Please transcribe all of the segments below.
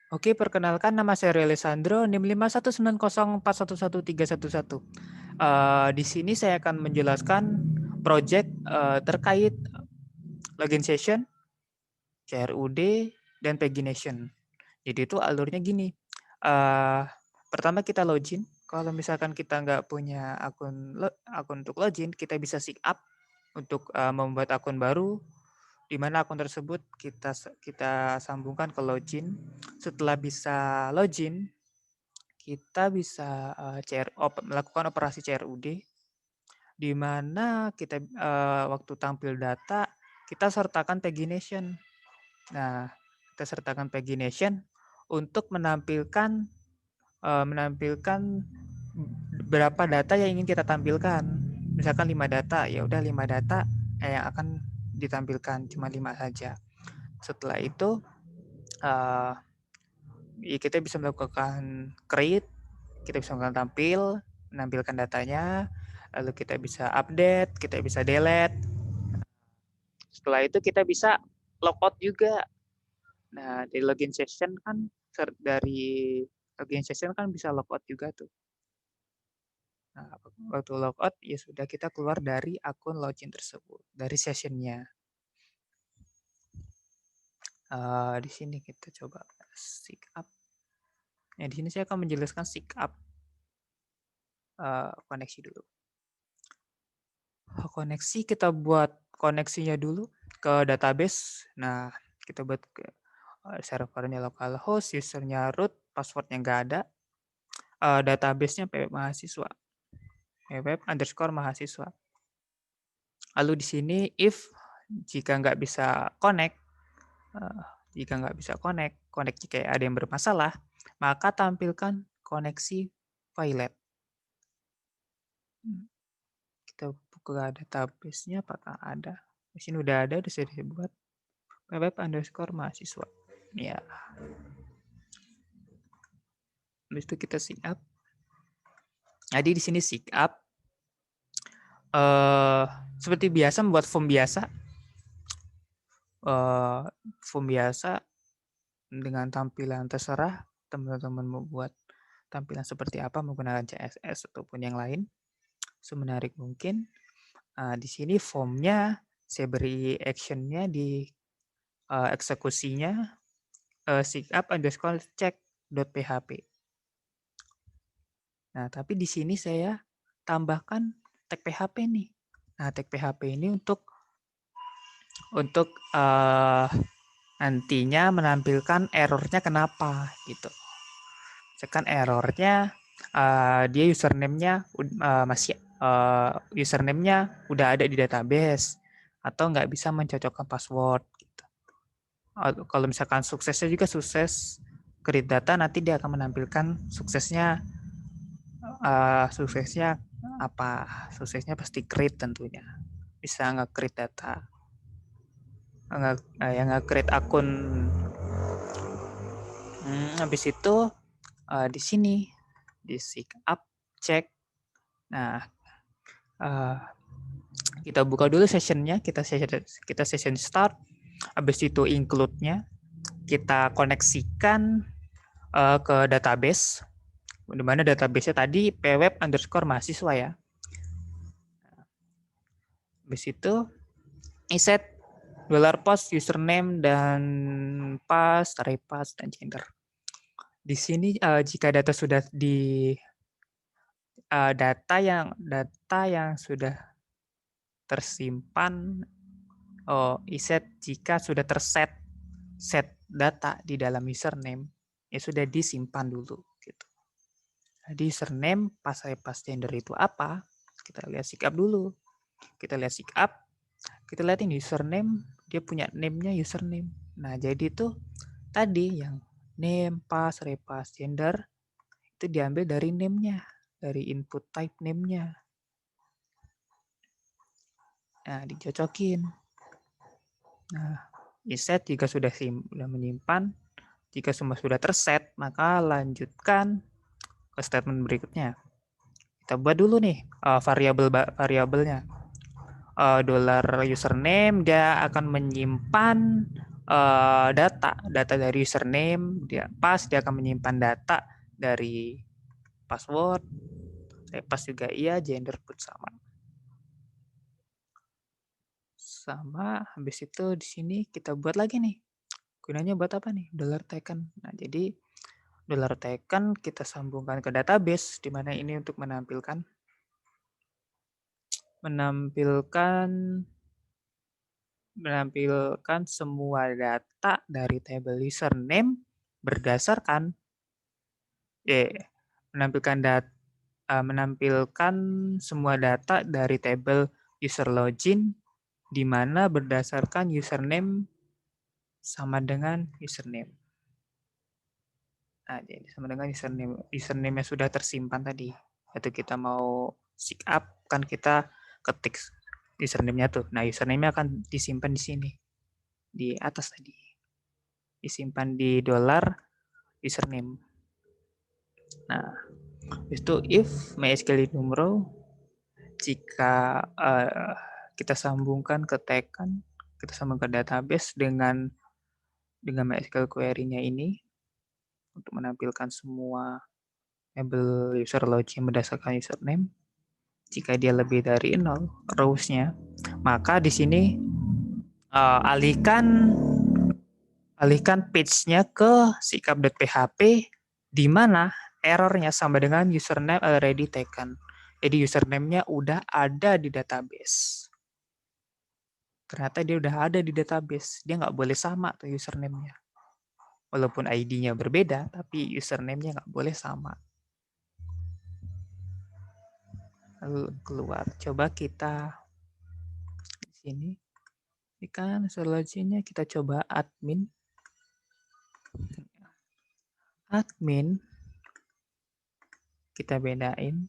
Oke, perkenalkan nama saya Alessandro, NIM 5190411311. Di sini saya akan menjelaskan project terkait login session, CRUD, dan pagination. Jadi itu alurnya gini. eh, Pertama kita login. Kalau misalkan kita nggak punya akun untuk login, kita bisa sign up untuk membuat akun baru, di mana akun tersebut kita sambungkan ke login. Setelah bisa login, kita bisa melakukan operasi CRUD, di mana kita waktu tampil data kita sertakan pagination. Nah, kita sertakan pagination untuk menampilkan berapa data yang ingin kita tampilkan. Misalkan 5 data, ya udah 5 data yang akan ditampilkan, cuma 5 saja. Setelah itu ya kita bisa melakukan create, kita bisa melakukan menampilkan datanya, lalu kita bisa update, kita bisa delete. Setelah itu kita bisa logout juga. Nah, dari login session kan bisa logout juga tuh. Nah, waktu logout ya sudah kita keluar dari akun login tersebut, dari sessionnya. Di sini kita coba sign up. Nah, di sini saya akan menjelaskan sign up koneksi dulu. Koneksi kita buat koneksinya dulu ke database. Nah, kita buat ke servernya localhost, usernya root, passwordnya nggak ada. Database-nya pweb mahasiswa, pweb_mahasiswa. Lalu di sini if jika nggak bisa connect, connect jika ada yang bermasalah, maka tampilkan koneksi violet. Kita buka database-nya apakah ada. Di sini udah ada, sudah dibuat web_mahasiswa. Ya. Habis itu kita sign up. Jadi di sini sign up. Seperti biasa membuat form biasa. Form biasa dengan tampilan terserah teman-teman mau buat tampilan seperti apa menggunakan CSS ataupun yang lain semenarik mungkin. Di sini formnya saya beri actionnya di eksekusinya signup_check.php. Nah, tapi di sini saya tambahkan tag PHP nih. Nah, tag PHP ini untuk nantinya menampilkan errornya kenapa gitu. Misalkan errornya dia username-nya username-nya udah ada di database atau nggak bisa mencocokkan password gitu. Kalau misalkan suksesnya juga sukses create data, nanti dia akan menampilkan suksesnya apa? Suksesnya pasti create tentunya. Bisa nge-create data. Yang nge-create akun. Habis itu di sini di sign up check. Nah, kita buka dulu sessionnya, kita session start. Habis itu include-nya kita koneksikan ke database. Di mana database-nya tadi pweb_mahasiswa ya. Habis itu iset $post username dan repass dan gender. Di sini jika data sudah di data yang sudah tersimpan iset jika sudah set data di dalam username ya sudah disimpan dulu gitu. Jadi username repass gender itu apa? Kita lihat sign up dulu. Kita lihat sign up, kita lihat ini username, dia punya name-nya username. Nah, jadi itu tadi yang name, repass gender itu diambil dari name-nya, dari input type name-nya. Nah, dicocokin. Nah, iset jika sudah menyimpan, jika semua sudah terset, maka lanjutkan ke statement berikutnya. Kita buat dulu nih variabelnya. $username dia akan menyimpan data dari username, dia akan menyimpan data dari password, repas juga iya, gender pun sama. Habis itu di sini kita buat lagi nih. Gunanya buat apa nih? Dollar taken. Nah, jadi dollar taken kita sambungkan ke database, di mana ini untuk menampilkan semua data dari table username berdasarkan menampilkan semua data dari table user login, di mana berdasarkan username sama dengan username. Nah, jadi sama dengan username yang sudah tersimpan tadi. Itu kita mau sign up, kan kita ketik username-nya tuh. Nah, username-nya akan disimpan di sini, di atas tadi. Disimpan di dollar username. Nah, itu if MySQL numero, jika kita sambungkan ke taken, kita sambungkan database dengan MySQL query-nya ini untuk menampilkan semua label user login berdasarkan username. Jika dia lebih dari 0 rows-nya, maka di sini alihkan page-nya ke sikap.php, di mana errornya sama dengan username already taken. Jadi username-nya udah ada di database. Ternyata dia udah ada di database. Dia nggak boleh sama tuh username-nya. Walaupun ID-nya berbeda, tapi username-nya nggak boleh sama. Lalu keluar. Coba kita di sini. Ini kan solusinya kita coba admin. Admin. Kita bedain.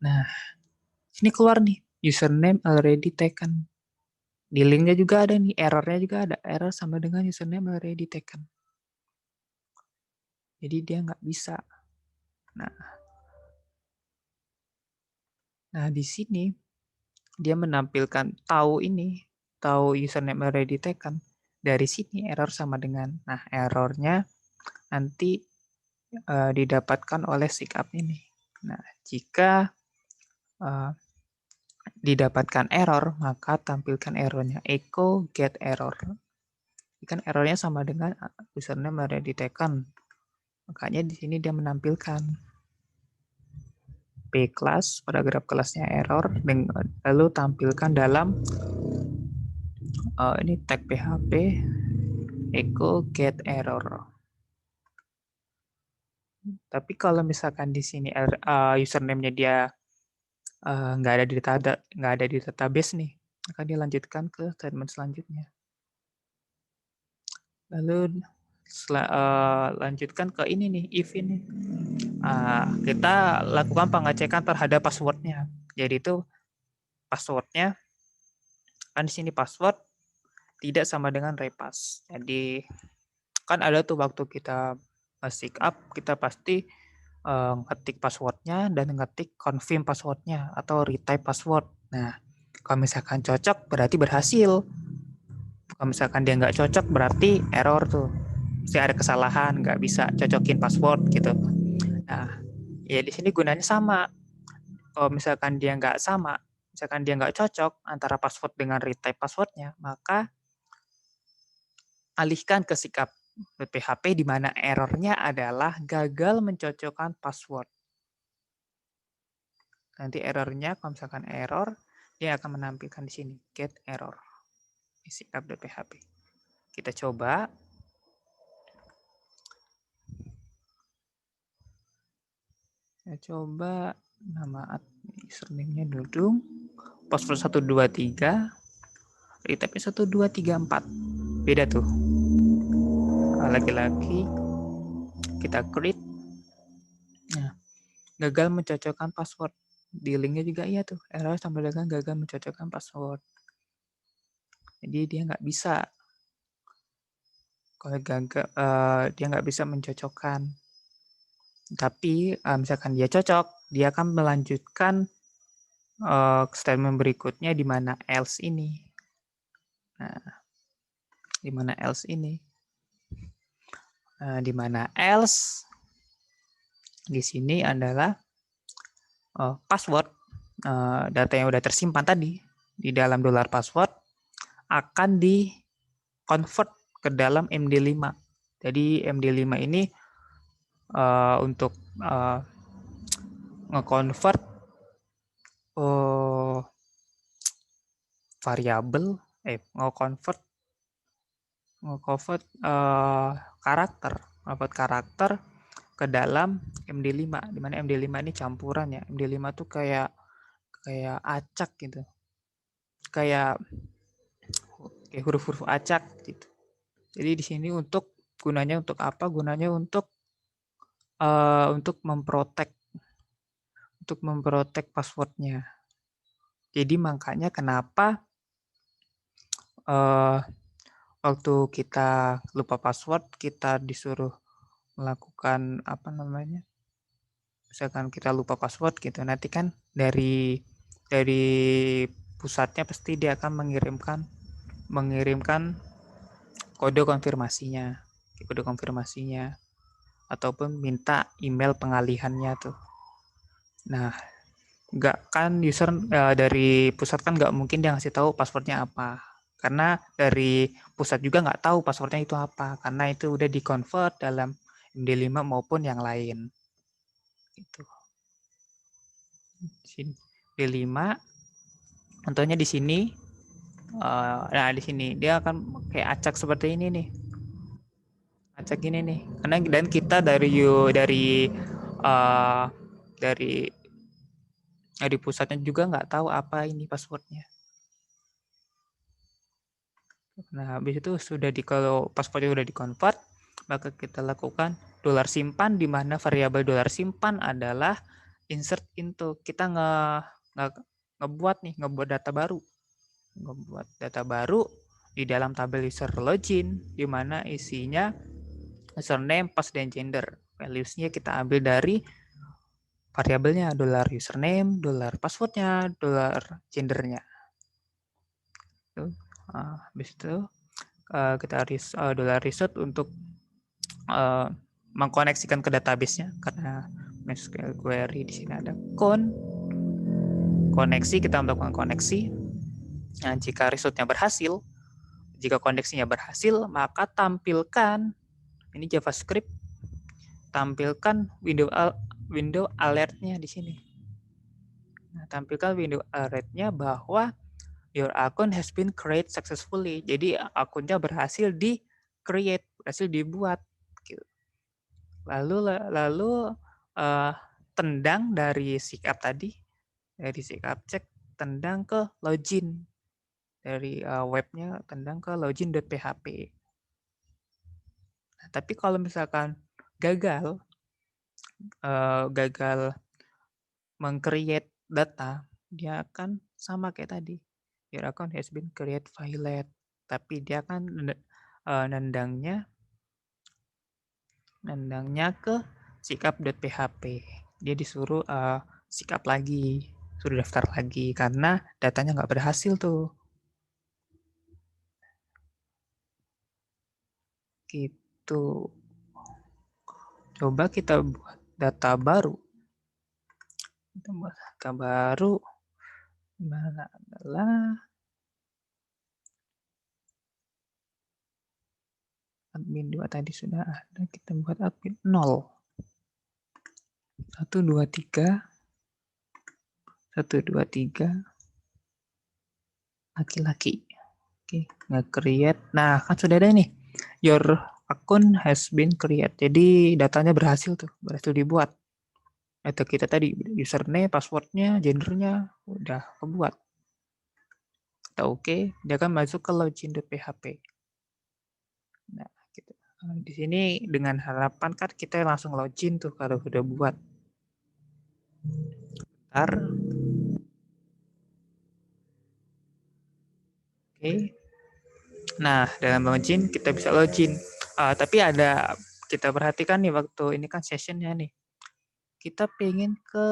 Nah, sini keluar nih. Username already taken. Di linknya juga ada nih. Errornya juga ada. Error sama dengan username already taken. Jadi dia nggak bisa. Nah, di sini dia menampilkan tahu username already taken. Dari sini error sama dengan, nah errornya nanti didapatkan oleh sikap ini. Nah, jika didapatkan error, maka tampilkan errornya echo get error. Kan errornya sama dengan username already taken. Makanya di sini dia menampilkan p class, paragraf kelasnya error, lalu tampilkan dalam ini tag PHP echo get error. Tapi kalau misalkan di sini username-nya dia nggak ada di database nih, maka dilanjutkan ke statement selanjutnya. Lalu lanjutkan ke ini nih, if ini. Kita lakukan pengecekan terhadap passwordnya. Jadi itu passwordnya kan di sini password tidak sama dengan repass. Jadi kan ada tuh waktu kita sign up, kita pasti ngetik passwordnya dan ngetik confirm passwordnya atau retype password. Nah, kalau misalkan cocok berarti berhasil. Kalau misalkan dia nggak cocok berarti error tuh. Mesti ada kesalahan, nggak bisa cocokin password gitu. Nah, ya di sini gunanya sama. Kalau misalkan dia nggak sama, misalkan dia nggak cocok antara password dengan retype passwordnya, maka alihkan ke sikap PHP di mana errornya adalah gagal mencocokkan password. Nanti errornya, kalau misalkan error, dia akan menampilkan di sini, get error. Di sikap.php. Kita coba. Saya coba nama username-nya Dudung. Password 123. Retype 1234. Beda tuh. Lagi-lagi kita create. Nah, gagal mencocokkan password. Di linknya juga iya tuh, error sama dengan gagal mencocokkan password. Jadi dia nggak bisa. Kalau gagal, dia nggak bisa mencocokkan. Tapi misalkan dia cocok, dia akan melanjutkan statement berikutnya di mana else ini. Nah, di mana else ini? Di mana else di sini adalah password, data yang udah tersimpan tadi di dalam $password akan di convert ke dalam MD5. Jadi MD5 ini untuk nge-convert variabel, nge-convert karakter ke dalam MD5, di mana MD5 ini campuran ya. MD5 tuh kayak acak gitu. Kayak huruf-huruf acak gitu. Jadi di sini gunanya untuk apa? Gunanya untuk memprotek passwordnya. Jadi makanya kenapa waktu kita lupa password, kita disuruh melakukan misalkan kita lupa password gitu, nanti kan dari pusatnya pasti dia akan mengirimkan kode konfirmasinya ataupun minta email pengalihannya tuh. Nah, dari pusat kan nggak mungkin dia ngasih tahu passwordnya apa, karena dari pusat juga nggak tahu passwordnya itu apa, karena itu udah di-convert dalam MD5 maupun yang lain. Gitu. MD5 contohnya di sini. Nah, di sini dia akan kayak acak seperti ini nih. Acak ini nih. Dan kita dari pusatnya juga nggak tahu apa ini passwordnya. Nah, habis itu kalau passwordnya udah di-convert, maka kita lakukan $simpan, di mana variabel $simpan adalah insert into. Kita ngebuat data baru di dalam tabel user login, di mana isinya username, pass, dan gender. Values-nya kita ambil dari variabelnya $username, $passwordnya, $gendernya. Habis itu kita $result untuk mengkoneksikan ke database-nya, karena MySQL query di sini ada koneksi, kita melakukan koneksi. Nah, jika resultnya berhasil, jika koneksinya berhasil, maka tampilkan ini JavaScript, tampilkan window alert-nya di sini. Nah, tampilkan window alert-nya bahwa your account has been created successfully. Jadi akunnya berhasil dibuat. Gitu. Lalu tendang dari sikap tadi, dari sikap cek, tendang ke login. Dari webnya tendang ke login.php. Nah, tapi kalau misalkan gagal meng-create data, dia akan sama kayak tadi. Your account has been created violate. Tapi dia akan nendangnya ke sikap.php. Dia disuruh sikap lagi, suruh daftar lagi, karena datanya nggak berhasil tuh. Gitu. Coba kita buat data baru. Kita buat data baru. Mana adalah admin 2 tadi sudah ada. Kita buat admin 0. 1, 2, 3. 1, 2, 3. Laki-laki. Oke, nge-create. Nah, kan sudah ada nih. Your account has been created. Jadi datanya berhasil dibuat. Data kita tadi, username, passwordnya, gendernya udah kebuat. Kita oke, dia akan masuk ke login.php. Nah, gitu. Di sini dengan harapan kan kita langsung login tuh kalau udah buat. Bentar. Oke. Nah, dalam login kita bisa login. Tapi kita perhatikan nih waktu ini kan sessionnya nih. kita pengen ke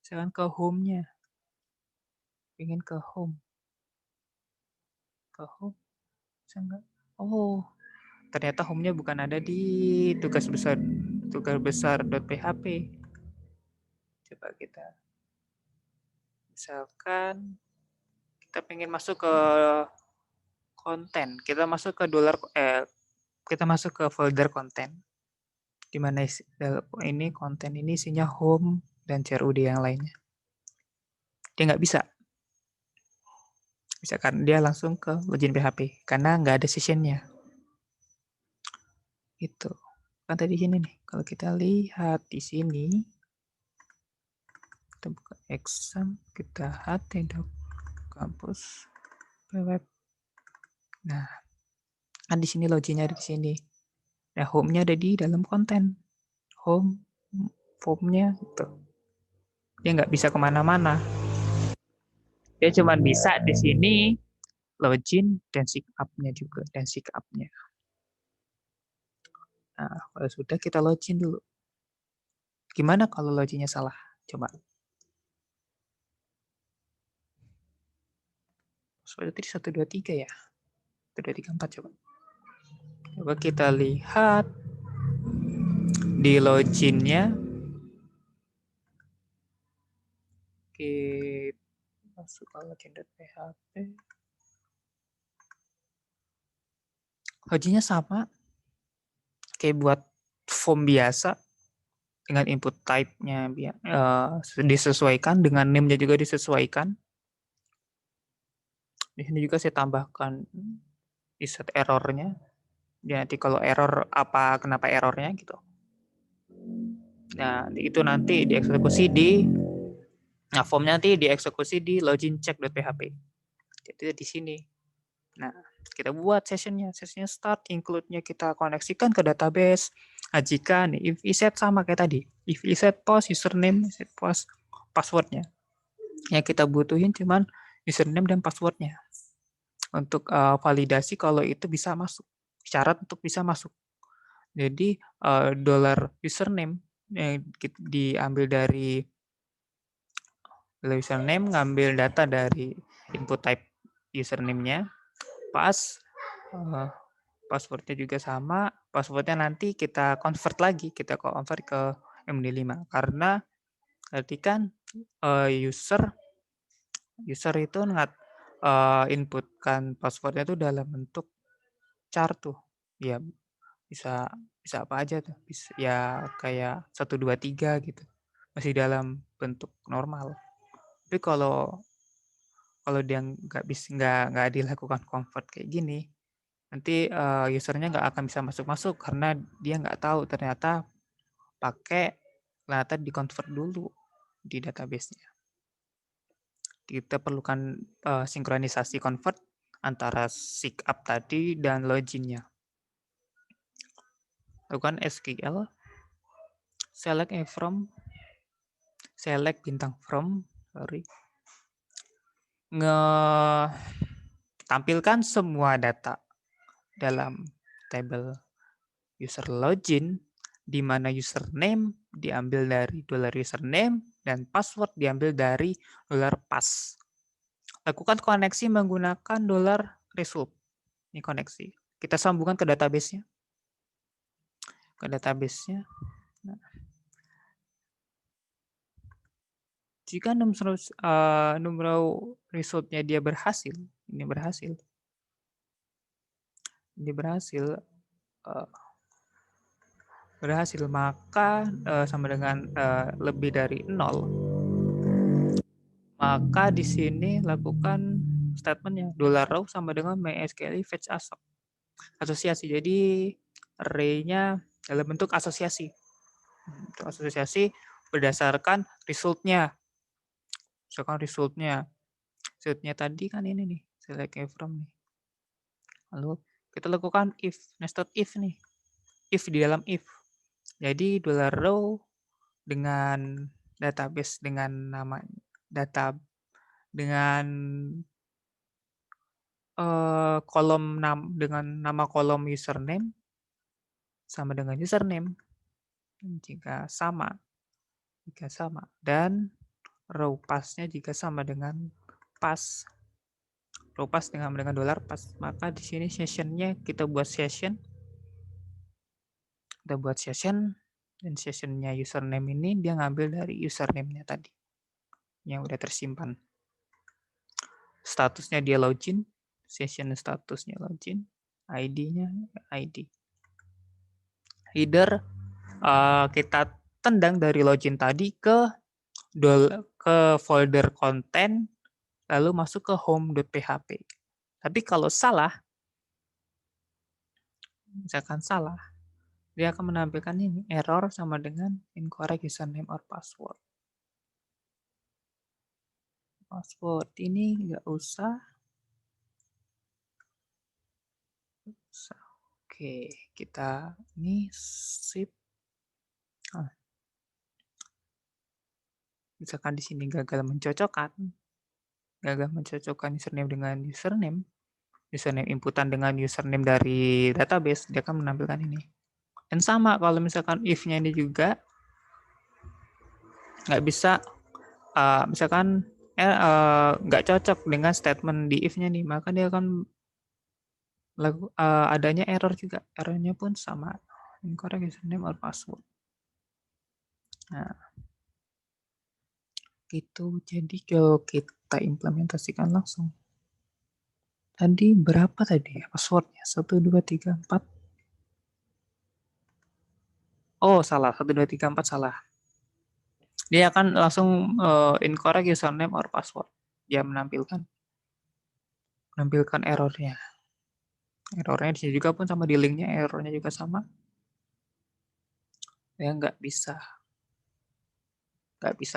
misalkan ke home-nya. Pengen ke home. Ke home bisa nggak? Oh, ternyata home-nya bukan ada di tugas besar .php. Coba kita misalkan kita pengen masuk ke konten, kita masuk ke folder konten, di mana ini konten ini isinya home dan CRUD yang lainnya. Dia nggak bisa, misalkan dia langsung ke login PHP karena nggak ada sessionnya. Itu kan tadi sini nih. Kalau kita lihat di sini, kita buka exam, kita ht.kampus web. Nah, kan di sini loginnya ada di sini. Nah, home-nya ada di dalam konten. Home-nya itu. Dia nggak bisa kemana-mana. Dia cuma bisa di sini login dan sign-up-nya juga. Nah, kalau sudah kita login dulu. Gimana kalau loginnya salah? Coba. Password tadi 123 ya? 1234 coba. Coba kita lihat di loginnya. Kita masuk ke login.php. Loginnya sama. Kayak buat form biasa. Dengan input type-nya disesuaikan. Dengan name-nya juga disesuaikan. Di sini juga saya tambahkan reset error-nya. Jadi kalau error kenapa errornya gitu. Nah, itu nanti dieksekusi formnya nanti dieksekusi di login check.php. Jadi di sini. Nah, kita buat sessionnya start, include-nya kita koneksikan ke database. Jika nih, if iset sama kayak tadi. If iset post, username, iset post, passwordnya. Yang kita butuhin cuman username dan passwordnya. Untuk validasi kalau itu bisa masuk. Syarat untuk bisa masuk. Jadi $username yang diambil dari username, ngambil data dari input type username-nya, pas passwordnya juga sama, passwordnya nanti kita convert ke MD5 karena tadi kan user itu inputkan passwordnya itu dalam bentuk char tuh, ya bisa apa aja tuh, bisa ya kayak 123 gitu, masih dalam bentuk normal. Tapi kalau dia nggak dilakukan convert kayak gini, nanti usernya nggak akan bisa masuk karena dia nggak tahu ternyata di-convert dulu di database-nya. Kita perlukan sinkronisasi convert antara sign-up tadi dan login-nya. Lakukan SQL, select tampilkan semua data dalam tabel user login, di mana username diambil dari $username dan password diambil dari $pass. Lakukan koneksi menggunakan $result. Ini koneksi. Kita sambungkan ke database-nya. Nah, jika nomor result-nya dia berhasil, berhasil, maka sama dengan lebih dari 0. Maka di sini lakukan statementnya $row sama dengan MySQL fetch asosiasi. Jadi array-nya dalam bentuk asosiasi. Berdasarkan result-nya. Misalkan result-nya tadi kan ini nih, select from nih. Lalu kita lakukan nested if nih. If di dalam if. Jadi $row dengan database dengan nama kolom dengan nama kolom username sama dengan username. Jika sama, jika sama, dan row pass-nya jika sama dengan pass. Row pass dengan dollar pass, maka di sini session-nya kita buat session. Kita buat session, dan session-nya username ini dia ngambil dari username-nya tadi yang udah tersimpan. Statusnya dia login, session statusnya login, ID-nya ID. Header kita tendang dari login tadi ke folder konten, lalu masuk ke home.php. Tapi kalau salah, misalkan salah, dia akan menampilkan ini error sama dengan incorrect username or password. Password ini nggak usah. Oke, kita ini sip. Misalkan di sini gagal mencocokkan username dengan username inputan dengan username dari database, dia akan menampilkan ini. Dan sama kalau misalkan if-nya ini juga nggak bisa, misalkan nggak cocok dengan statement di if-nya nih, maka dia akan adanya error juga. Errornya pun sama, incorrect username or password. Nah, gitu. Jadi kalau kita implementasikan langsung. Tadi berapa tadi ya passwordnya? 1, 2, 3, 4. Oh, salah. 1, 2, 3, 4 salah. Dia akan langsung incorrect username or password. Dia menampilkan errornya. Errornya di sini juga pun sama, di linknya errornya juga sama. Ya nggak bisa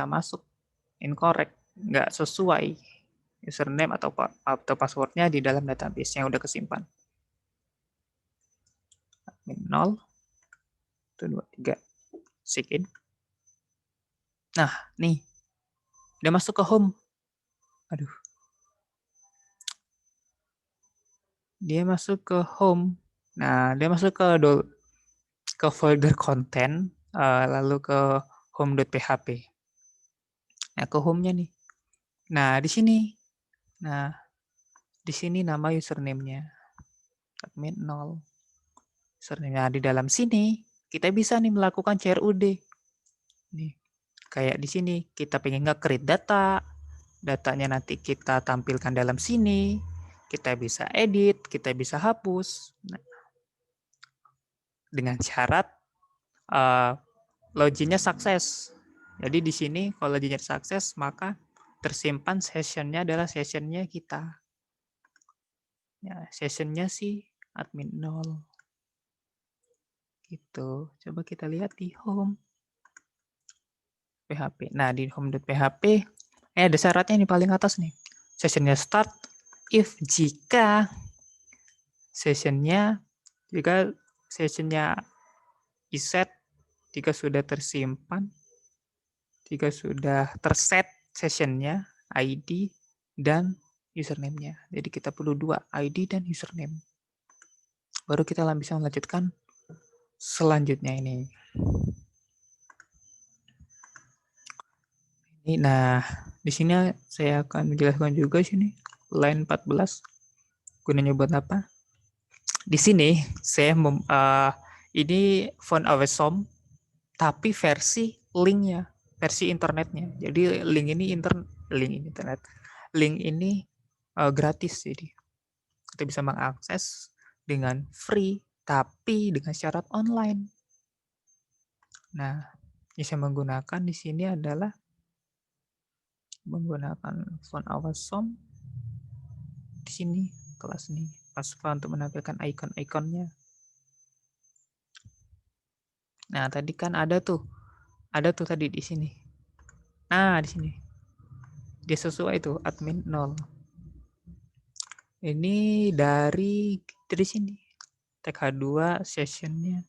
masuk, incorrect, nggak sesuai username atau passwordnya di dalam database yang udah kesimpan. 0, 1, 2, 3, sign in. Nah, nih, dia masuk ke home. Aduh. Dia masuk ke home. Nah, dia masuk ke folder konten, lalu ke home.php. Nah, ke home-nya nih. Nah, di sini. Nah, di sini nama username-nya. Admin 0. Username. Nah, di dalam sini kita bisa nih melakukan CRUD. Nih, kayak di sini kita pengen nge-create data. Datanya nanti kita tampilkan dalam sini. Kita bisa edit, kita bisa hapus. Nah, dengan syarat loginnya sukses. Jadi di sini kalau loginnya sukses, maka tersimpan sessionnya adalah sessionnya kita. Ya, sessionnya sih admin 0. Gitu. Coba kita lihat di home PHP. Nah, di home.php ada syaratnya nih paling atas nih. Sessionnya start if jika sessionnya iset, jika sudah tersimpan, jika sudah terset sessionnya, ID dan username-nya. Jadi kita perlu 2, ID dan username. Baru kita bisa melanjutkan selanjutnya ini. Nah, di sini saya akan menjelaskan juga sini line 14 gunanya buat apa. Di sini saya ini font awesome tapi versi linknya, versi internetnya. Jadi link ini internet. Link ini gratis, jadi kita bisa mengakses dengan free tapi dengan syarat online. Nah, yang saya menggunakan di sini adalah menggunakan font awesome. Di sini kelas nih, Pasva untuk menampilkan icon-iconnya. Nah, tadi kan ada tuh tadi di sini. Nah, di sini dia sesuai tuh admin 0. Ini dari sini tag H2 sessionnya.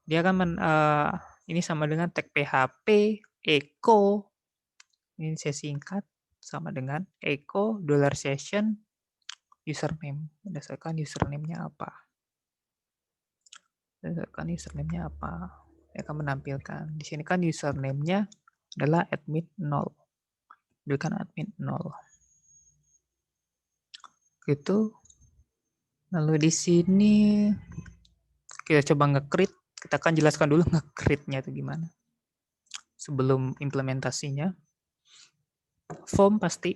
Dia akan ini sama dengan tag PHP echo. Ini saya singkat sama dengan echo $session username. Berdasarkan username-nya apa? Dia akan menampilkan. Di sini kan username-nya adalah admin 0. Berikan admin 0. Gitu. Lalu di sini kita coba nge-create. Kita akan jelaskan dulu nge-create-nya itu gimana. Sebelum implementasinya. Form pasti.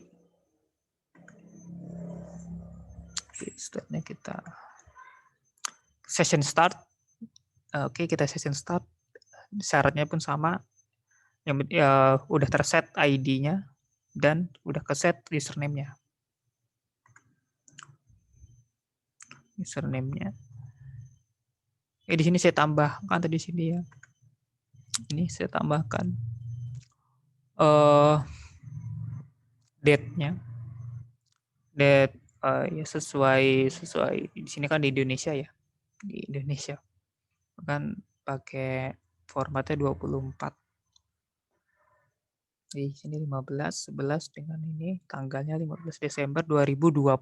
Oke, startnya kita session start. Oke, kita session start. Syaratnya pun sama. Yang udah terset ID-nya dan udah keset username-nya. Username-nya. Di sini saya tambahkan tadi sini ya. Ini saya tambahkan date-nya. Date ya sesuai di sini kan di Indonesia ya. Di Indonesia. Kan pakai formatnya 24. Di sini 15 11 dengan ini tanggalnya 15 Desember 2020.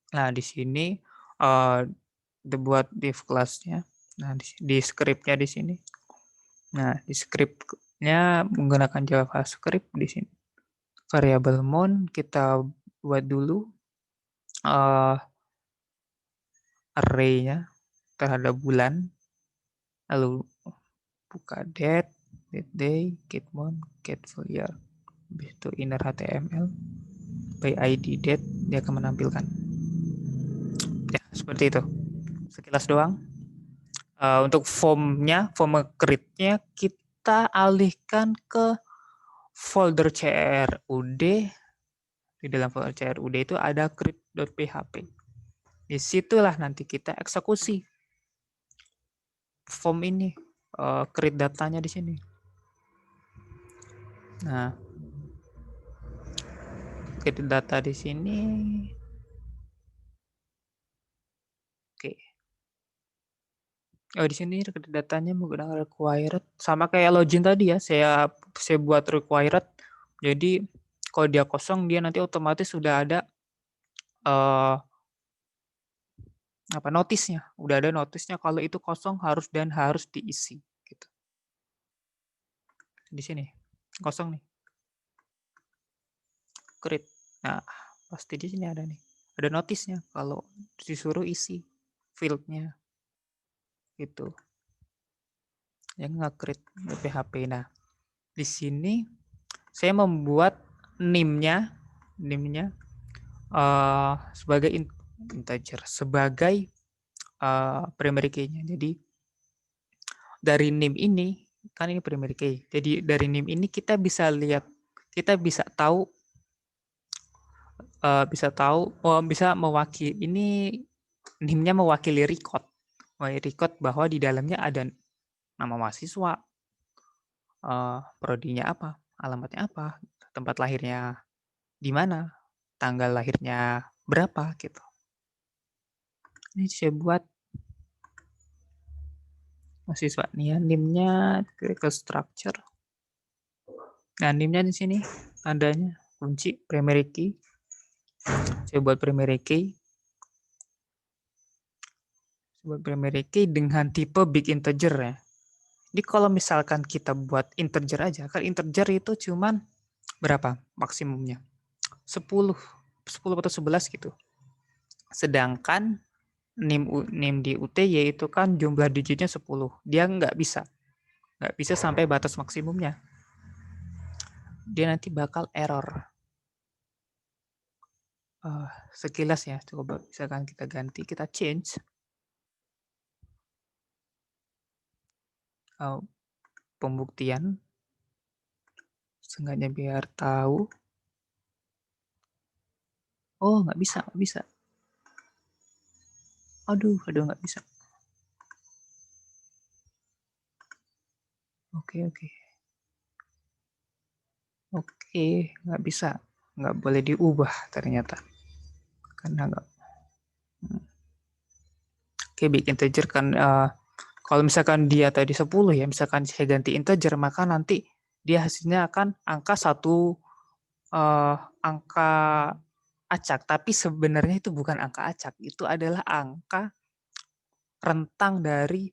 Nah, di sini buat div kelasnya. Nah, di script-nya di sini. Nah, di script-nya menggunakan JavaScript di sini. Variable mount kita buat dulu array-nya terhadap bulan. Lalu buka date day, get month, get full year. Habis itu inner HTML by ID date dia akan menampilkan. Ya, seperti itu. Sekilas doang. Untuk formnya, form create-nya kita alihkan ke folder CRUD. Di dalam folder CRUD itu ada create.php. Disitulah nanti kita eksekusi form ini, create datanya di sini. Nah, create data di sini. Oke. Oh, di sini datanya menggunakan required sama kayak login tadi ya. Saya buat required. Jadi kalau dia kosong dia nanti otomatis sudah ada notisnya. Udah ada notisnya kalau itu kosong harus diisi gitu. Di sini kosong nih. Create. Nah, pasti di sini ada nih. Ada notisnya kalau disuruh isi field-nya. Gitu. Yang nge-create PHP. Nah, di sini saya membuat name-nya sebagai integer, sebagai primary key-nya. Jadi dari name ini kan ini primary key. Jadi dari name ini kita bisa lihat, kita bisa tahu bisa mewakili ini name-nya mewakili record bahwa di dalamnya ada nama mahasiswa, prodinya apa, alamatnya apa, tempat lahirnya di mana, tanggal lahirnya berapa gitu. Ini saya buat mahasiswa nih ya, name-nya ke structure. Nah, name-nya di sini tandanya kunci primary key. Saya buat primary key. Buat primary key dengan tipe big integer ya. Jadi kalau misalkan kita buat integer aja, kan integer itu cuman berapa maksimumnya? 10 atau 11 gitu. Sedangkan name di UTY itu kan jumlah digitnya 10. Dia nggak bisa sampai batas maksimumnya. Dia nanti bakal error. Sekilas ya, coba misalkan kita ganti, kita change. Pembuktian. Sengaja biar tahu. Oh, nggak bisa. Aduh, nggak bisa. Oke, nggak bisa. Nggak boleh diubah ternyata. Karena nggak. Oke, big integer kan. Kalau misalkan dia tadi 10 ya, misalkan saya ganti integer, maka nanti dia hasilnya akan angka angka acak. Tapi sebenarnya itu bukan angka acak. Itu adalah angka rentang dari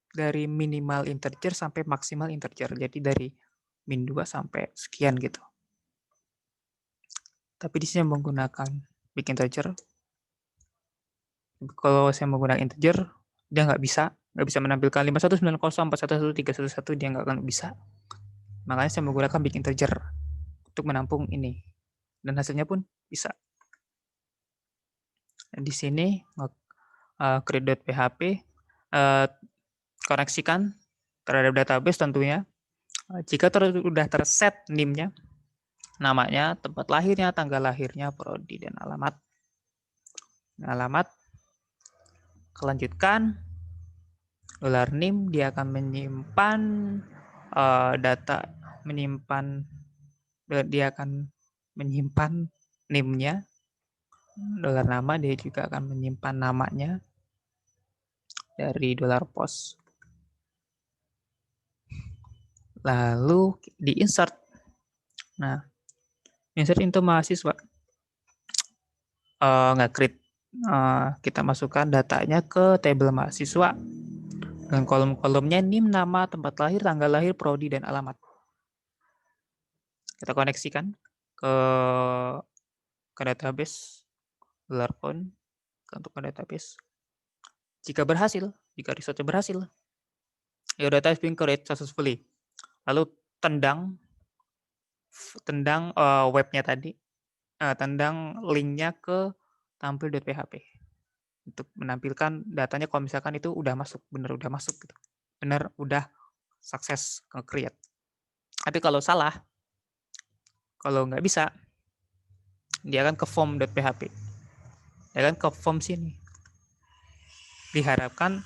dari minimal integer sampai maksimal integer. Jadi dari min 2 sampai sekian gitu. Tapi di sini menggunakan big integer. Kalau saya menggunakan integer, dia nggak bisa menampilkan 5190411311 dia nggak akan bisa. Makanya saya menggunakan big integer untuk menampung ini. Dan hasilnya pun bisa. Dan di sini create.php koneksikan terhadap database tentunya. Jika sudah terset NIM-nya, namanya, tempat lahirnya, tanggal lahirnya, prodi, dan alamat. Alamat, kelanjutkan, $NIM, dia akan menyimpan data, dia akan menyimpan NIM-nya. $nama, dia juga akan menyimpan namanya dari $post. Lalu di insert. Nah, insert into mahasiswa. Nggak create. Kita masukkan datanya ke tabel mahasiswa. Dan kolom-kolomnya NIM, nama, tempat lahir, tanggal lahir, prodi, dan alamat. Kita koneksikan ke database, $phone, untuk ke database. Jika research berhasil, your data is being created successfully. Lalu tendang webnya tadi, tendang linknya ke tampil.php untuk menampilkan datanya kalau misalkan itu udah masuk, bener udah masuk gitu. Bener udah sukses nge-create. Tapi kalau salah, kalau nggak bisa, dia akan ke form.php. Dia akan ke form sini. Diharapkan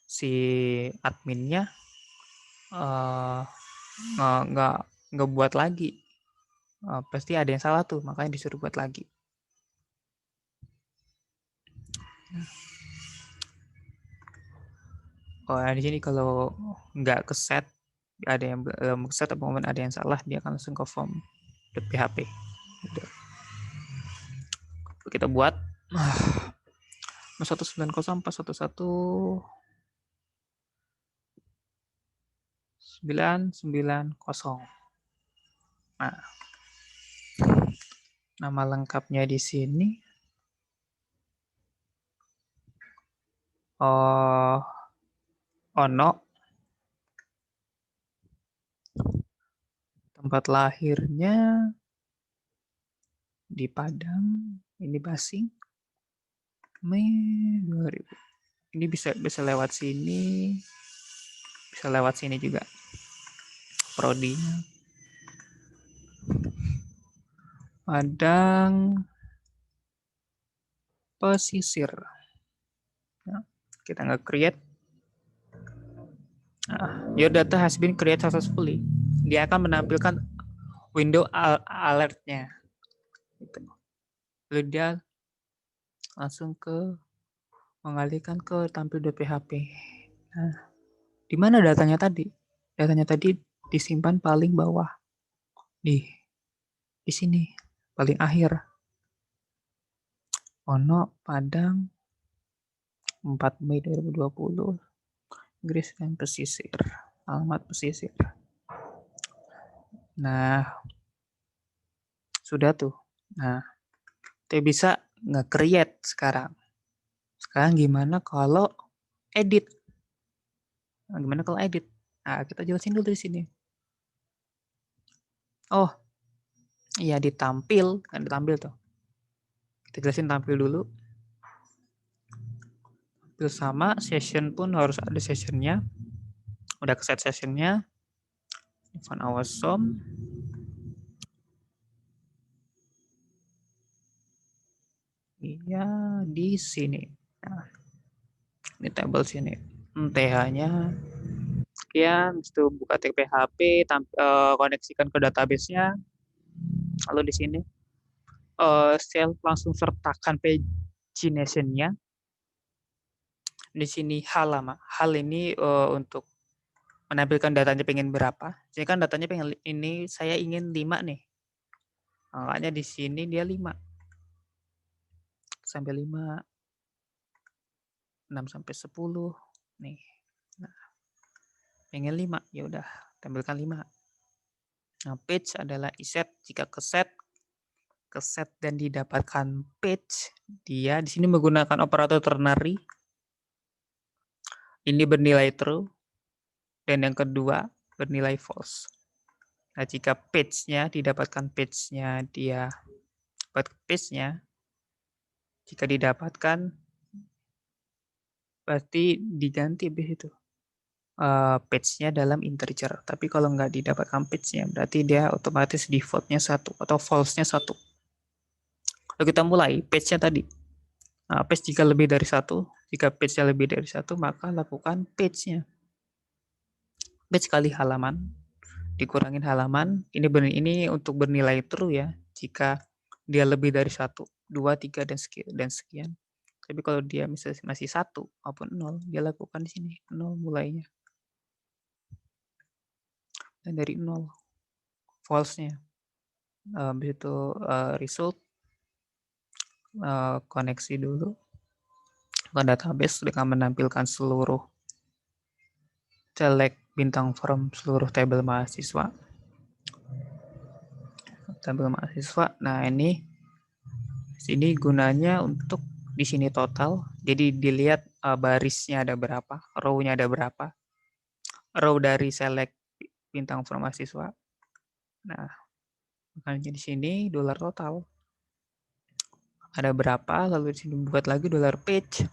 si adminnya nggak buat lagi. Pasti ada yang salah tuh, makanya disuruh buat lagi. Di sini kalau nggak ke set, ada yang belum set atau momen ada yang salah, dia akan langsung ke form.php. Gitu. Kita buat 190411990. Nah, nama lengkapnya di sini Ono. Tempat lahirnya di Padang, ini Basing, Mei 2000. Ini bisa lewat sini, bisa lewat sini juga. Prodinya Padang pesisir. Nah, kita nggak create. Your data has been created successfully. Dia akan menampilkan window alertnya. Lalu dia langsung mengalihkan ke tampil.php. Nah, di mana datanya tadi? Datanya tadi disimpan paling bawah. Di sini, paling akhir. Ono, Padang, 4 Mei 2020. Inggris dan pesisir. Alamat pesisir. Nah, sudah tuh. Nah, kita bisa nge-create sekarang. Sekarang gimana kalau edit? Nah, kita jelasin dulu di sini. Oh, iya ditampil, kan ditampil tuh. Kita jelasin tampil dulu. Tampil sama, session pun harus ada sessionnya. Udah ke set sessionnya. Event awesome. Iya, di sini. Nah, ini table sini. TH-nya sekian, itu buka TPHP, koneksikan ke database-nya. Lalu di sini saya langsung sertakan pagination-nya. Di sini hal ini untuk menampilkan datanya pengen berapa. Jadi kan datanya pengen ini, saya ingin 5 nih. Makanya di sini dia 5 sampai 5, 6 sampai 10, Nih. Nah, pengen 5, ya udah tampilkan 5. Nah, page adalah iset. Jika ke set dan didapatkan page, dia di sini menggunakan operator ternary. Ini bernilai true dan yang kedua bernilai false. Nah, jika page-nya didapatkan page-nya dia dapat page-nya, jika didapatkan berarti diganti habis itu page-nya dalam integer. Tapi kalau nggak didapatkan page-nya berarti dia otomatis default-nya 1 atau false-nya 1. Lalu kita mulai page-nya tadi. Nah, page jika lebih dari 1, jika page-nya lebih dari 1 maka lakukan page-nya. Page kali halaman dikurangin halaman, ini untuk bernilai true ya, jika dia lebih dari 1, 2, 3 dan sekian. Tapi kalau dia misalnya masih 1 maupun 0, dia lakukan di sini 0 mulainya. Dan dari 0 false-nya. Habis itu result koneksi dulu ke database dengan menampilkan seluruh select bintang form seluruh tabel mahasiswa. Nah, ini sini gunanya untuk di sini total. Jadi dilihat barisnya ada berapa, row-nya ada berapa. Row dari select bintang form mahasiswa. Nah, makanya di sini dolar total ada berapa, lalu di sini buat lagi dolar page.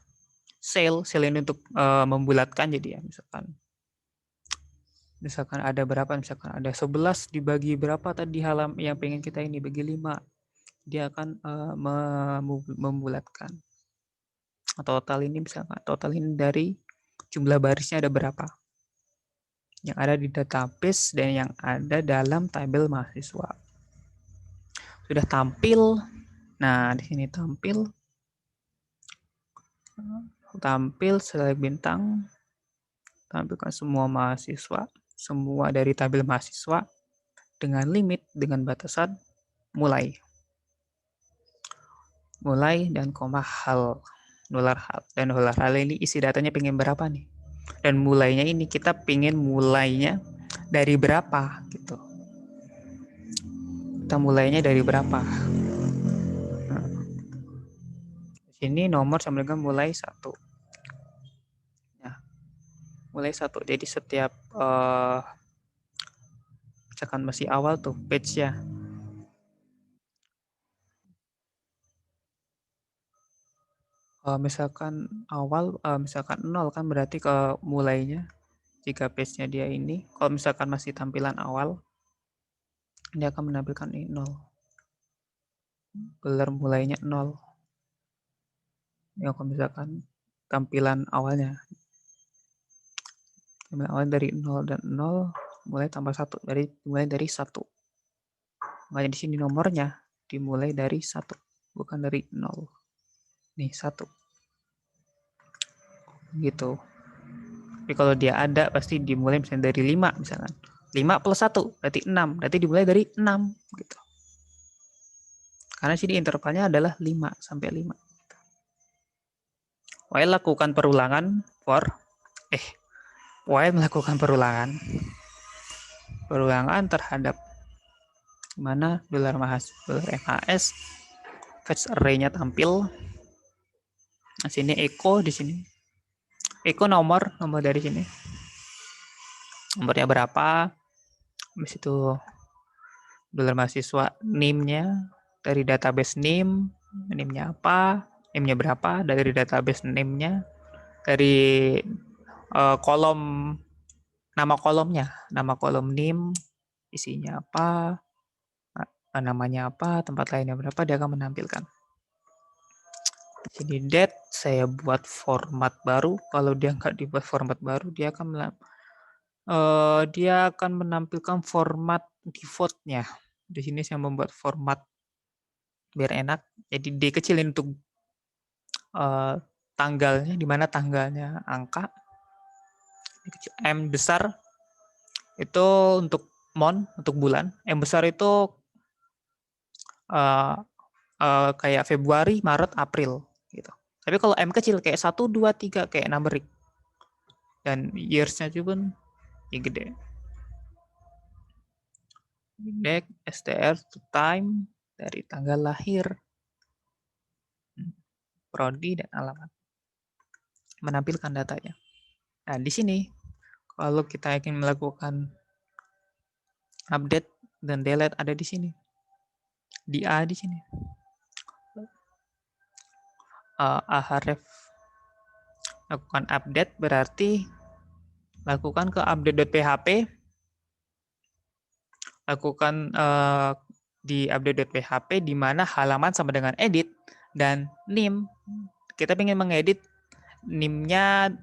Sale ini untuk membulatkan, jadi ya misalkan ada berapa, misalkan ada 11 dibagi berapa tadi halaman yang pengen kita ini bagi 5, dia akan membulatkan. Total ini misalkan total ini dari jumlah barisnya ada berapa yang ada di database dan yang ada dalam tabel mahasiswa. Sudah tampil. Nah, di sini tampil select bintang, tampilkan semua mahasiswa, semua dari tabel mahasiswa dengan limit, dengan batasan mulai dan koma hal, dolar hal. Dan dolar hal ini isi datanya pengen berapa nih, dan mulainya ini kita pengen mulainya dari berapa gitu, kita mulainya dari berapa. Nah, sini nomor sama dengan mulai 1. Nah, mulai 1, jadi setiap misalkan masih awal tuh page ya, misalkan awal misalkan 0 kan berarti ke mulainya, jika page-nya dia ini, kalau misalkan masih tampilan awal dia akan menampilkan ini 0, gelar mulainya 0 ya. Kalau misalkan tampilan awal dari 0 dan 0 mulai tambah 1, mulai dari 1. Makanya di sini nomornya dimulai dari 1, bukan dari 0. Nih 1 gitu. Tapi kalau dia ada pasti dimulai misalnya dari 5 misalkan. 5 plus 1 berarti 6. Berarti dimulai dari 6 gitu. Karena sini intervalnya adalah 5 sampai 5. While lakukan perulangan while melakukan perulangan terhadap mana dolar MHS fetch array-nya tampil. Nah, sini echo, di sini echo nomor dari sini. Nomornya berapa? Habis itu dolar mahasiswa name-nya dari database name-nya apa? Name-nya berapa dari database name-nya, dari kolom nama kolomnya, nama kolom name isinya apa, namanya apa, tempat lainnya berapa, dia akan menampilkan. Sini date saya buat format baru. Kalau dia nggak dibuat format baru, dia akan menampilkan format default-nya. Di sini saya membuat format biar enak. Jadi D kecilin untuk tanggalnya, di mana tanggalnya angka. M besar itu untuk untuk bulan. M besar itu kayak Februari, Maret, April gitu. Tapi kalau M kecil kayak 1, 2, 3 kayak numbering. dan years-nya juga ya gede. Date, STR, time, dari tanggal lahir, prodi, dan alamat. Menampilkan datanya. Nah, di sini kalau kita ingin melakukan update dan delete ada di sini. Di A di sini. Ahref lakukan update berarti lakukan ke update.php, lakukan di update.php di mana halaman sama dengan edit dan nim. Kita ingin mengedit nim-nya,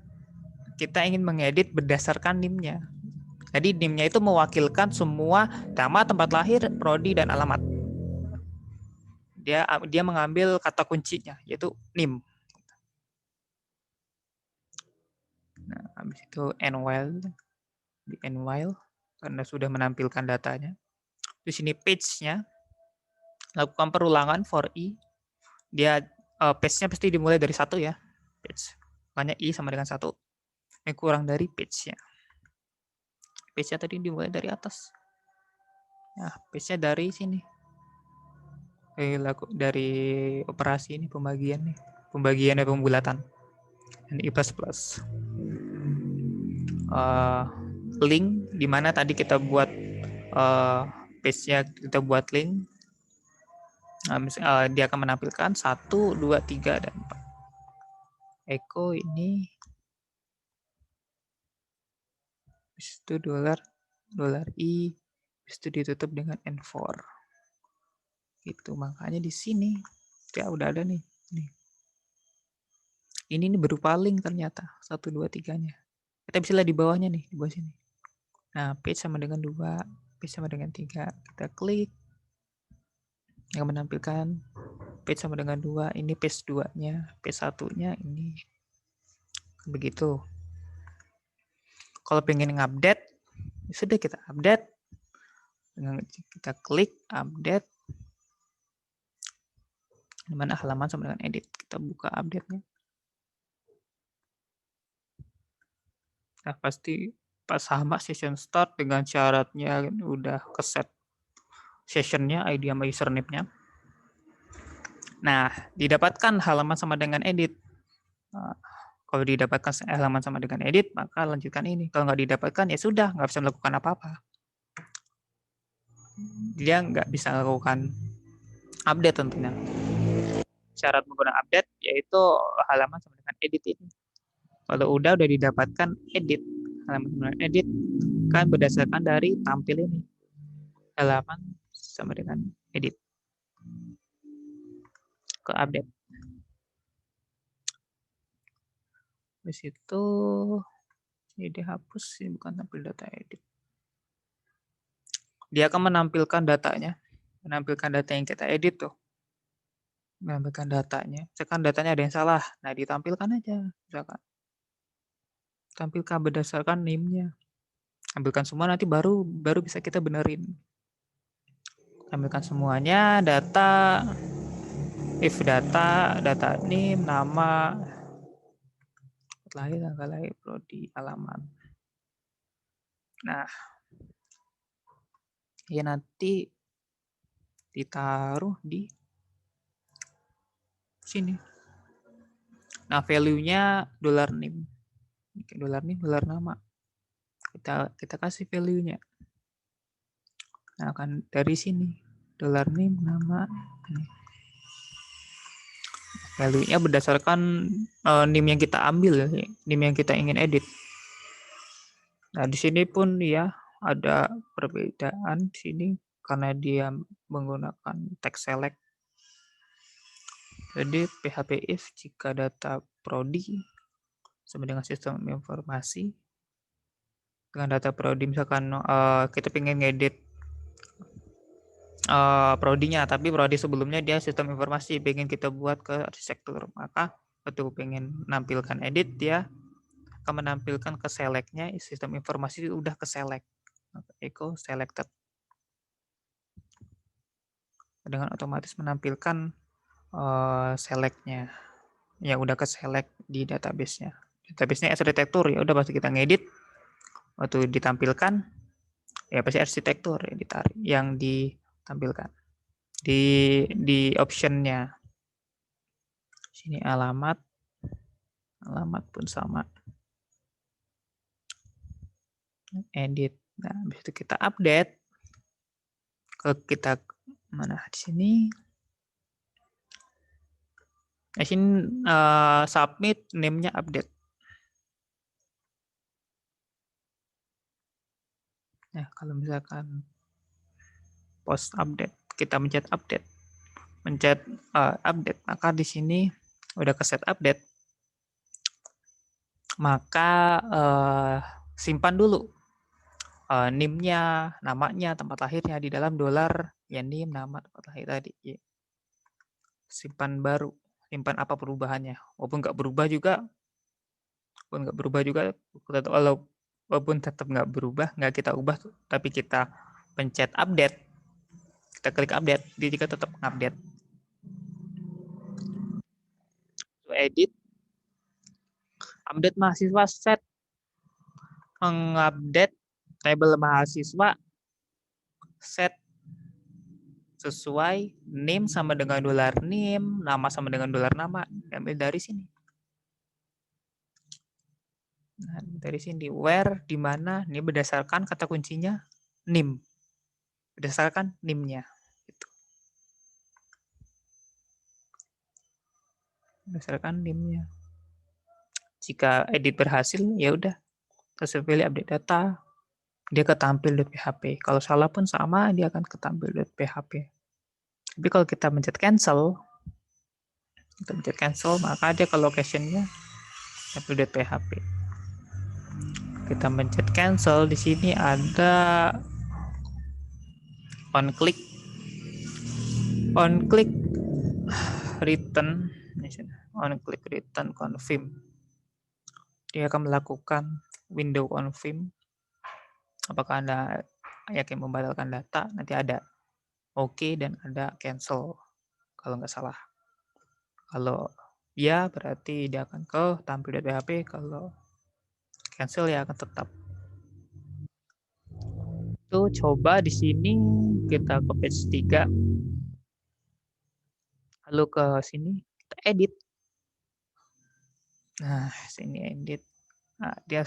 kita ingin mengedit berdasarkan nim-nya. Jadi nim-nya itu mewakilkan semua nama, tempat lahir, prodi, dan alamat. Dia mengambil kata kuncinya yaitu nim. Nah, habis itu while di while karena sudah menampilkan datanya. Di sini page-nya lakukan perulangan for i. Dia page-nya pasti dimulai dari 1 ya. Page. Makanya i sama dengan 1. Ini kurang dari page-nya. Page-nya tadi dimulai dari atas. Nah, page-nya dari sini. Dari operasi ini pembagian nih. Pembagian dan pembulatan. Dan i++. Link di mana tadi kita buat page-nya, kita buat link. Dia akan menampilkan 1, 2, 3, dan 4. Echo ini habis itu $i, habis itu ditutup dengan N4 gitu. Makanya di sini ya udah ada nih. Ini berupa link ternyata 1, 2, 3-nya. Kita bisa lihat di bawahnya nih, di bawah sini. Nah, page sama dengan 2, page sama dengan 3. Kita klik yang menampilkan page sama dengan 2. Ini page 2-nya, page 1-nya ini. Begitu. Kalau pengen ngupdate, sudah kita update. Kita klik update. Di mana halaman sama dengan edit. Kita buka update-nya. Nah, pasti pas sama session start dengan syaratnya udah keset sessionnya, ID sama username-nya. Nah, didapatkan halaman sama dengan edit. Kalau didapatkan halaman sama dengan edit, maka lanjutkan ini. Kalau nggak didapatkan, ya sudah, nggak bisa melakukan apa-apa. Dia nggak bisa melakukan update tentunya. Syarat menggunakan update yaitu halaman sama dengan edit ini. Kalau udah didapatkan edit, halaman sama dengan edit kan berdasarkan dari tampil ini. Halaman sama dengan edit. Ke update. Di situ ini dihapus, ini bukan tampil data edit. Dia akan menampilkan datanya, menampilkan data yang kita edit tuh. Menampilkan datanya. Misalkan datanya ada yang salah, nah ditampilkan aja. Misalkan tampilkan berdasarkan name-nya. Tampilkan semua, nanti baru bisa kita benerin. Tampilkan semuanya, data, if data name, nama, lahir, tanggal lahir, prodi, alamat. Nah, ya nanti ditaruh di sini. Nah, value-nya $name. $name, $nama. Kita kasih value-nya. Nah, akan dari sini $name, nama. Value-nya berdasarkan name yang kita ambil, name yang kita ingin edit. Nah, di sini pun ya ada perbedaan di sini karena dia menggunakan text select. Jadi PHP if jika data prodi sama dengan sistem informasi dengan data prodi, misalkan kita pengen ngedit prodinya, tapi prodi sebelumnya dia sistem informasi, pengen kita buat ke arsitektur, maka waktu pengen menampilkan edit dia akan menampilkan ke select-nya sistem informasi udah ke select, echo selected, dengan otomatis menampilkan select-nya yang udah ke select di database-nya. database-nya arsitektur, ya udah pasti kita ngedit, waktu ditampilkan ya pasti arsitektur ya ditarik yang ditampilkan di optionnya. Sini alamat pun sama, edit. Nah, habis itu kita update. Kalau kita mana di sini, submit, name-nya update. Nah, kalau misalkan post update, kita mencet update, maka di sini udah ke set update, maka simpan dulu NIM-nya, namanya, tempat lahirnya di dalam dolar ya NIM, nama, tempat lahir tadi. Simpan baru, simpan apa perubahannya. Walaupun nggak berubah juga, walaupun tetap nggak berubah, nggak kita ubah, tapi kita pencet update, kita klik update, dia juga tetap update. Edit, update mahasiswa, set, mengupdate tabel mahasiswa, set sesuai name sama dengan dolar name, nama sama dengan dolar nama, ambil dari sini. Nah, dari sini where, di mana, ini berdasarkan kata kuncinya nim, berdasarkan nimnya. Gitu. Berdasarkan nimnya. Jika edit berhasil, ya udah, terus pilih update data, dia ketampil.php. Kalau salah pun sama, dia akan ketampil.php. Tapi kalau kita mencet cancel, maka dia ke location-nya tampil.php. Kita mencet cancel, di sini ada on click return, confirm. Dia akan melakukan window confirm. Apakah Anda yakin membatalkan data? Nanti ada OK dan ada cancel kalau nggak salah. Kalau ya berarti dia akan ke tampil.php, kalau cancel ya akan tetap. Itu coba di sini kita ke page 3. Lalu ke sini kita edit. Nah, sini edit. Nah, dia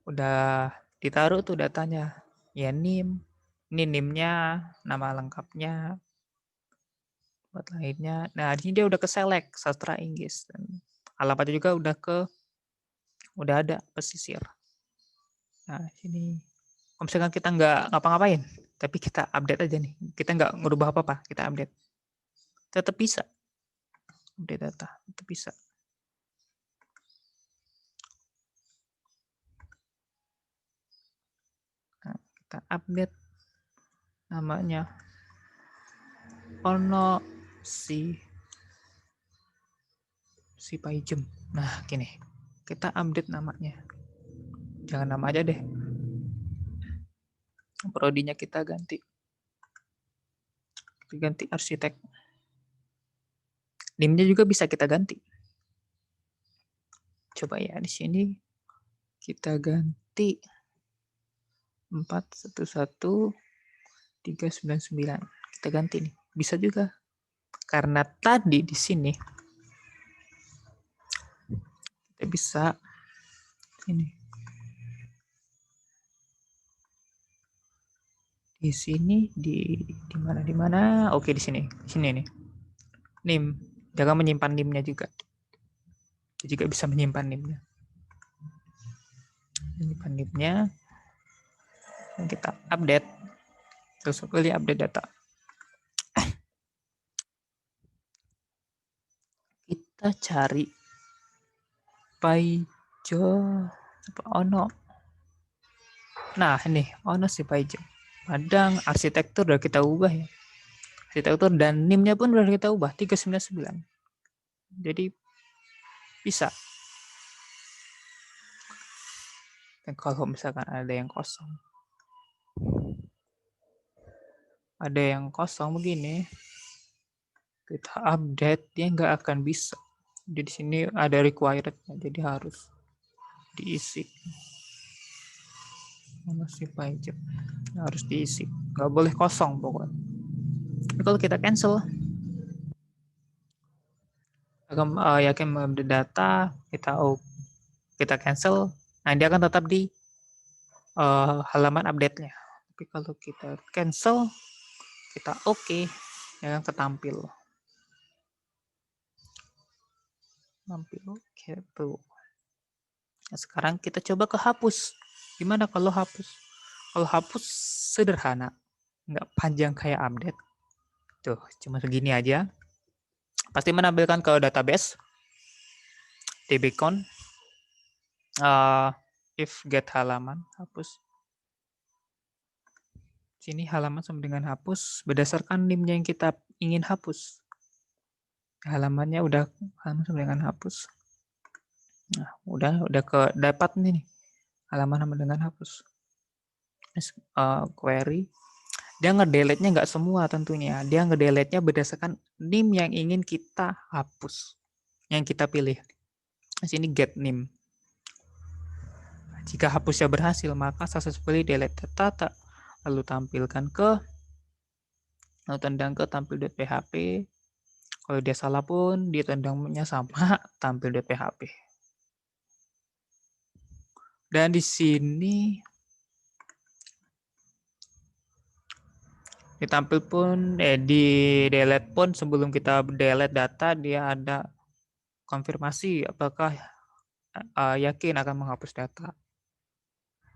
udah ditaruh tuh datanya. Ya NIM, ini NIM-nya, nama lengkapnya, buat lainnya. Nah, di sini dia udah ke select sastra Inggris, dan alamatnya juga udah ada pesisir. Nah, sini kalau misalkan kita nggak ngapa-ngapain, tapi kita update aja nih, kita nggak ngerubah apa-apa, kita update, tetap bisa update data, tetap bisa. Nah, kita update namanya ono si Paijem. Nah, gini, kita update namanya, jangan nama aja deh, prodinya kita ganti arsitek. NIM-nya juga bisa kita ganti. Coba ya, di sini kita ganti 411399. Kita ganti nih. Bisa juga. Karena tadi di sini kita bisa ini. Di sini di mana? Oke, di sini. Di sini nih. NIM. Jangan menyimpan NIM-nya juga. Dia juga bisa menyimpan NIM-nya. Menyimpan NIM-nya. Dan kita update. Terus pilih update data. Kita cari Paijo ono. Nah, ini ono si Paijo. Padang arsitektur udah kita ubah ya. Arsitektur dan NIM-nya pun udah kita ubah 399. Jadi bisa. Dan kalau misalkan ada yang kosong begini, kita update, dia nggak akan bisa. Jadi di sini ada required, jadi harus diisi. Mana sih page? Harus diisi, nggak boleh kosong pokoknya. Kalau kita cancel, yakin mengupdate data, kita cancel, nah dia akan tetap di halaman update-nya. Tapi kalau kita cancel, kita oke, ya kan ketampil. Gitu. Nah, sekarang kita coba ke hapus. Gimana kalau hapus? Kalau hapus sederhana, nggak panjang kayak update. Tuh, cuma segini aja. Pasti menampilkan ke database, dbcon, if get halaman, hapus. Sini halaman sama dengan hapus berdasarkan NIM yang kita ingin hapus. Halamannya udah halaman sama dengan hapus. Nah, udah dapat nih halaman sama dengan hapus. Query. Dia ngedelete-nya nggak semua tentunya. Dia ngedelete-nya berdasarkan NIM yang ingin kita hapus. Yang kita pilih. Di sini get NIM. Jika hapusnya berhasil, maka successfully delete data. Lalu tampilkan ke lalu tendang ke tampil.php. Kalau dia salah pun dia tendangnya sama tampil.php. Dan di sini ditampil pun di delete pun sebelum kita delete data dia ada konfirmasi apakah yakin akan menghapus data.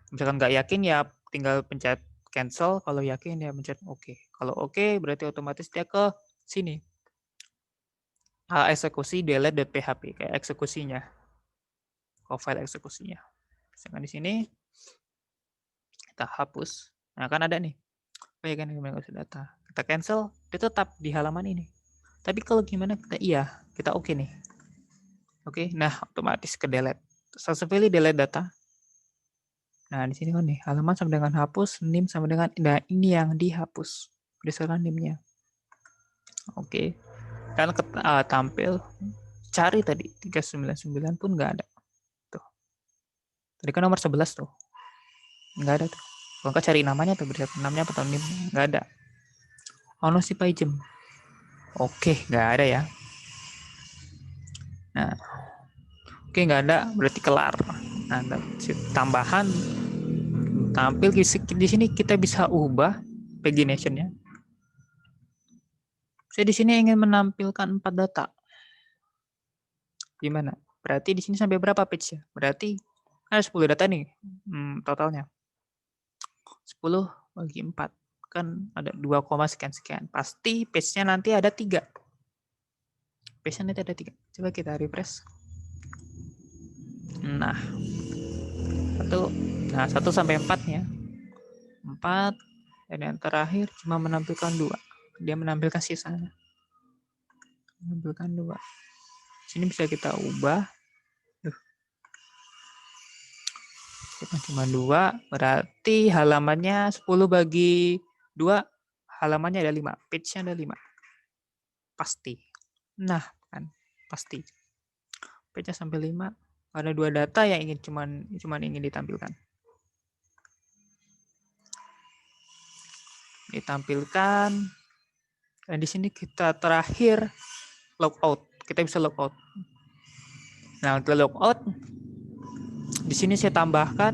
Misalkan nggak yakin ya tinggal pencet cancel, kalau yakin ya pencet oke. Kalau oke berarti otomatis dia ke sini. Eksekusi delete.php kayak eksekusinya. File eksekusinya. Misalkan di sini kita hapus. Nah, kan ada nih. Ya kan menghapus data. Kita cancel, dia tetap di halaman ini. Tapi kalau gimana kita oke nih. Oke, nah otomatis ke delete. Successfully delete data. Nah, di sini kan nih, halaman sama dengan hapus, NIM sama dengan, nah ini yang dihapus. Berdasarkan NIM-nya. Oke. Dan tampil, cari tadi, 399 pun nggak ada. Tuh. Tadi kan nomor 11 tuh. Nggak ada tuh. Kalau nggak cari namanya tuh, berdasarkan namanya atau NIM, nggak ada. Ono si Paijem. Oke, nggak ada ya. Nah, oke nggak ada, berarti kelar. Nah, tambahan tampil di sini kita bisa ubah pagination-nya. Saya di sini ingin menampilkan 4 data. Gimana? Berarti di sini sampai berapa page ya? Berarti ada 10 data nih totalnya. 10 bagi 4 kan ada 2, sekian. Pasti page-nya nanti ada 3. Page-nya nanti ada 3. Coba kita refresh. Nah, 1 sampai 4 ya. 4 dan yang terakhir cuma menampilkan 2. Dia menampilkan sisanya. Menampilkan 2. Sini bisa kita ubah. Cuma 2, berarti halamannya 10 bagi 2, halamannya ada 5, page-nya ada 5. Pasti. Nah, kan pasti. Page-nya sampai 5, ada 2 data yang cuman ingin ditampilkan. Ditampilkan. Dan di sini kita terakhir logout. Kita bisa logout. Nah, untuk logout di sini saya tambahkan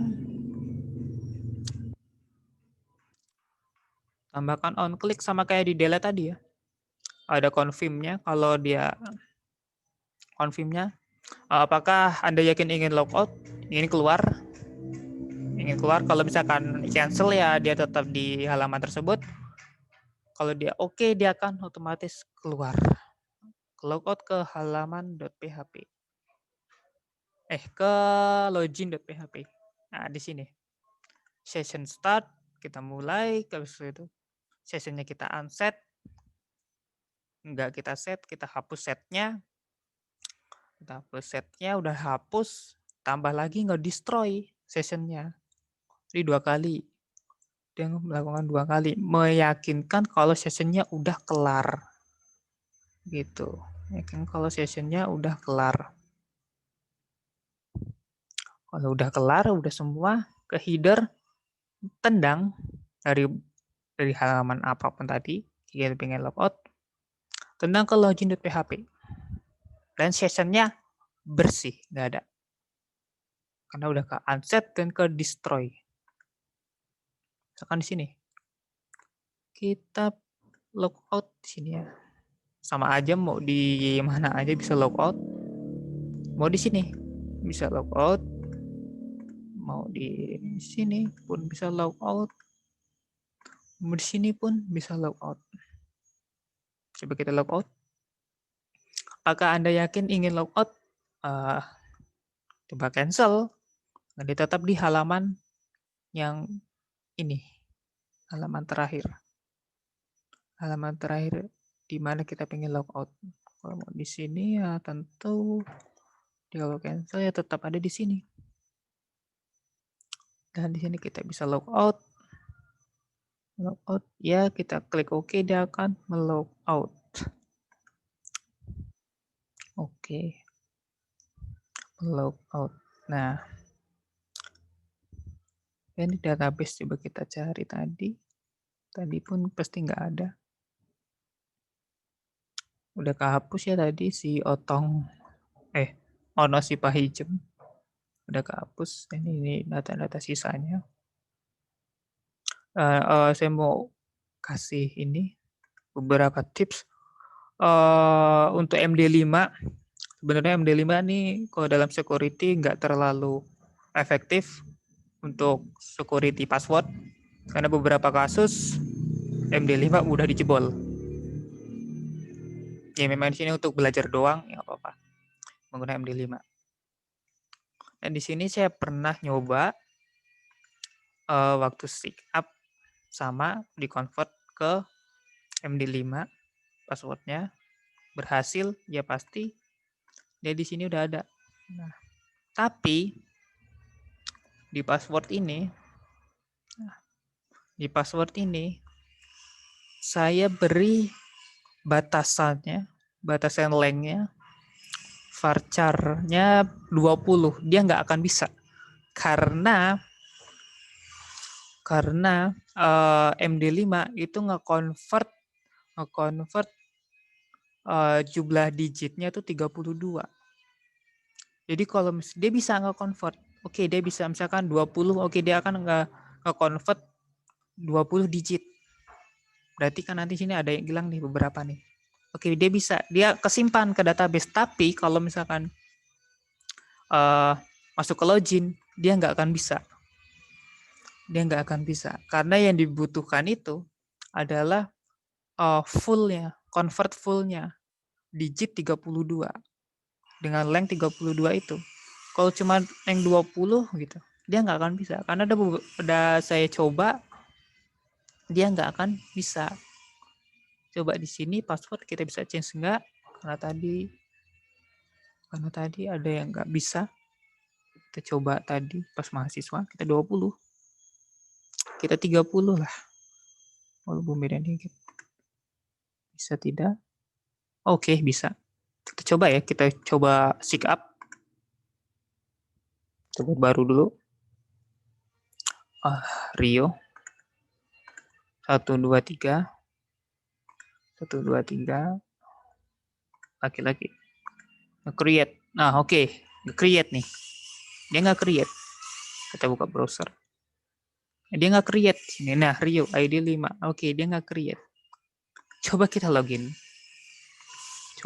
on click sama kayak di delete tadi ya. Ada confirm-nya kalau dia confirm-nya apakah Anda yakin ingin logout, ingin keluar. Kalau misalkan cancel ya dia tetap di halaman tersebut. Kalau dia oke, dia akan otomatis keluar. Logout ke halaman.php. Ke login.php. Nah, di sini. Session start, kita mulai, habis itu sessionnya kita unset. Enggak kita set, kita hapus setnya. Kita hapus setnya, udah hapus, tambah lagi nggak destroy sessionnya. Jadi 2 kali. Dia melakukan 2 kali. Meyakinkan kalau sessionnya udah kelar. Gitu. Ya kan kalau sessionnya udah kelar. Kalau udah kelar, udah semua ke header, tendang dari halaman apapun tadi, kita pengen logout, tendang ke login.php. Dan sessionnya bersih, nggak ada. Karena udah ke unset dan ke destroy. Misalkan di sini. Kita logout di sini ya. Sama aja mau di mana aja bisa logout. Mau di sini bisa logout. Mau di sini pun bisa logout. Mau di sini pun bisa logout. Coba kita logout. Apakah Anda yakin ingin logout? Coba cancel. Nanti tetap di halaman yang ini. Halaman terakhir. Halaman terakhir di mana kita pengen logout. Kalau mau di sini ya tentu kalau cancel ya tetap ada di sini. Dan di sini kita bisa logout. Logout ya kita klik OK dia akan melogout. Oke. Logout. Nah, ini database coba kita cari tadi. Tadi pun pasti nggak ada. Udah kehapus ya tadi si Otong. Ono si Pahijem. Udah kehapus. Ini data-data sisanya. Saya mau kasih ini beberapa tips untuk MD5. Sebenarnya MD5 nih kalau dalam security nggak terlalu efektif untuk security password karena beberapa kasus MD5 mudah dijebol. Ya memang di sini untuk belajar doang ya apa-apa menggunakan MD5. Dan di sini saya pernah nyoba waktu stick up sama di convert ke MD5 passwordnya berhasil ya pasti dia di sini udah ada. Nah, tapi di password ini saya beri batasan lengthnya varchar-nya 20. Dia nggak akan bisa karena MD5 itu nge-convert jumlah digitnya itu 32. Jadi kalau dia bisa nge-convert, oke dia bisa misalkan 20, oke dia akan nge-convert 20 digit. Berarti kan nanti sini ada yang hilang nih beberapa nih. Oke, dia kesimpan ke database. Tapi kalau misalkan masuk ke login, dia nggak akan bisa. Karena yang dibutuhkan itu adalah convert fullnya, digit 32. Dengan length 32 itu. Kalau cuma length 20 gitu, dia nggak akan bisa. Karena udah saya coba, dia nggak akan bisa. Coba di sini password kita bisa change enggak? Karena tadi ada yang nggak bisa. Kita coba tadi pas mahasiswa kita 20. Kita 30 lah. Walaupun beda dikit. Bisa tidak? Oke, bisa. Kita coba ya, kita coba sign up. Coba baru dulu. Rio. 1, 2, 3. 1, 2, 3. Laki-laki. Nge-create. Nah, oke. Nge-create nih. Dia nggak create. Kita buka browser. Dia nggak create. Ini nah, Rio ID 5. Oke, dia nggak create. Coba kita login.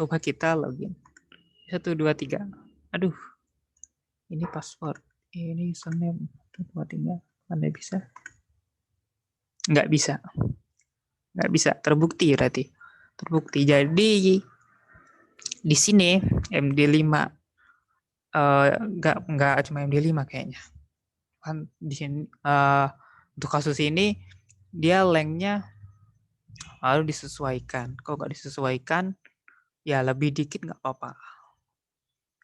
1, 2, 3. Aduh. Ini password. Ini username. 1, 2, 3. Anda bisa? Nggak bisa. Terbukti berarti. Jadi di sini MD5 nggak cuma MD5 kayaknya. Kan di sini untuk kasus ini dia lengthnya harus disesuaikan. Kalau nggak disesuaikan ya lebih dikit nggak apa-apa.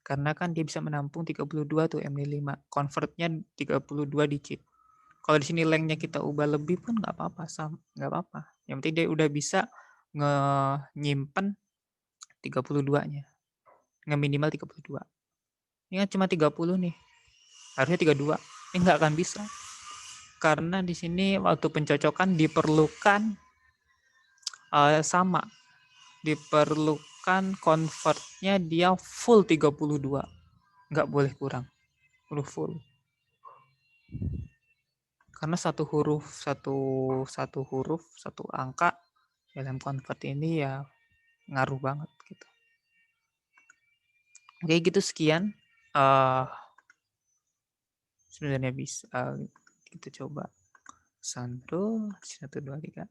Karena kan dia bisa menampung 32 tuh MD5. Convertnya 32 digit. Kalau di sini lengthnya kita ubah lebih pun nggak apa-apa, nggak apa-apa. Yang penting dia udah bisa nyimpen 32-nya. Nggak minimal 32. Ini kan cuma 30 nih. Harusnya 32. Ini nggak akan bisa. Karena di sini waktu pencocokan diperlukan sama. Diperlukan convertnya dia full 32. Nggak boleh kurang. Full. Karena satu huruf, satu angka dalam convert ini ya ngaruh banget gitu. Oke, gitu sekian. Sebenarnya bisa kita coba. Sandro 1, 2, 3.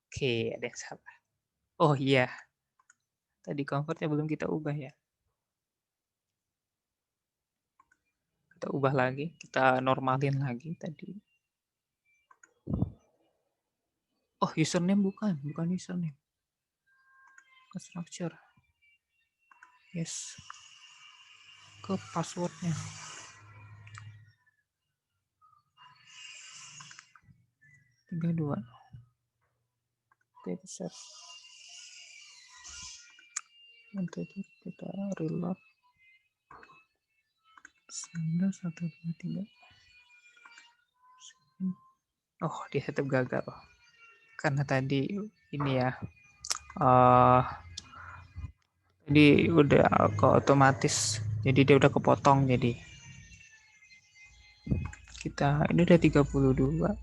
Oke, ada yang salah. Oh iya, tadi convertnya belum kita ubah ya. Kita ubah lagi, kita normalin lagi tadi. Oh, username bukan username. Structure. Yes. Ke passwordnya. Tiga dua. Oke, bisa. Nanti kita reload. 1, 2, 3. Oh, dia tetap gagal. Karena tadi ini ya. Jadi udah ke otomatis. Jadi dia udah kepotong jadi. Kita ini udah 32.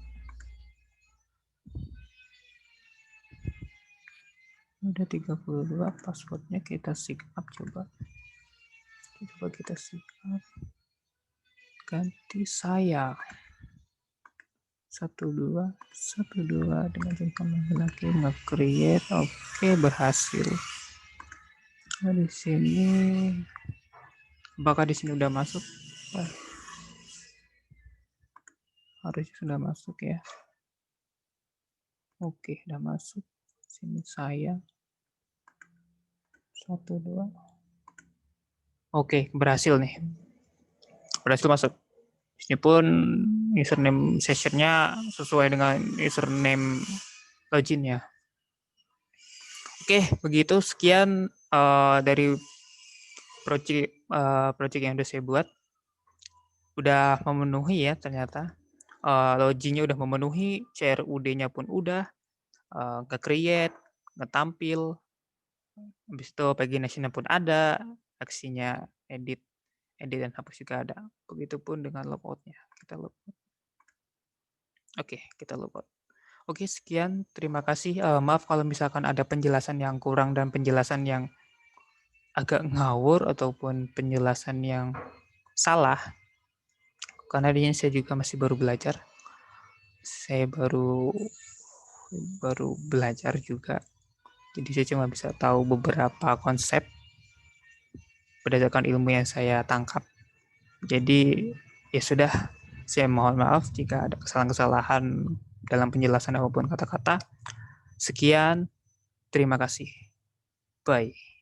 Udah 32, passwordnya kita sign up coba kita sign up, ganti saya 12 dengan jangka lagi nge-create. Oke, berhasil. Nah, di sini apakah di sini udah masuk? Harusnya sudah masuk ya. Oke, udah masuk. Sini saya 1, 2. Oke, berhasil nih. Berhasil masuk. Ini pun username sessionnya sesuai dengan username loginnya. Oke, begitu sekian dari project yang udah saya buat. Udah memenuhi ya ternyata. Loginnya udah memenuhi, CRUD-nya pun udah, nge-create, nge-tampil, habis itu pagination-nya pun ada, aksinya edit dan hapus juga ada. Begitupun dengan logout-nya. Kita logout. Oke, kita logout. Oke, sekian. Terima kasih. Maaf kalau misalkan ada penjelasan yang kurang dan penjelasan yang agak ngawur ataupun penjelasan yang salah. Karena di sini saya juga masih baru belajar. Saya baru belajar juga. Jadi saya cuma bisa tahu beberapa konsep berdasarkan ilmu yang saya tangkap. Jadi ya sudah, saya mohon maaf jika ada kesalahan-kesalahan dalam penjelasan maupun kata-kata. Sekian, terima kasih. Bye.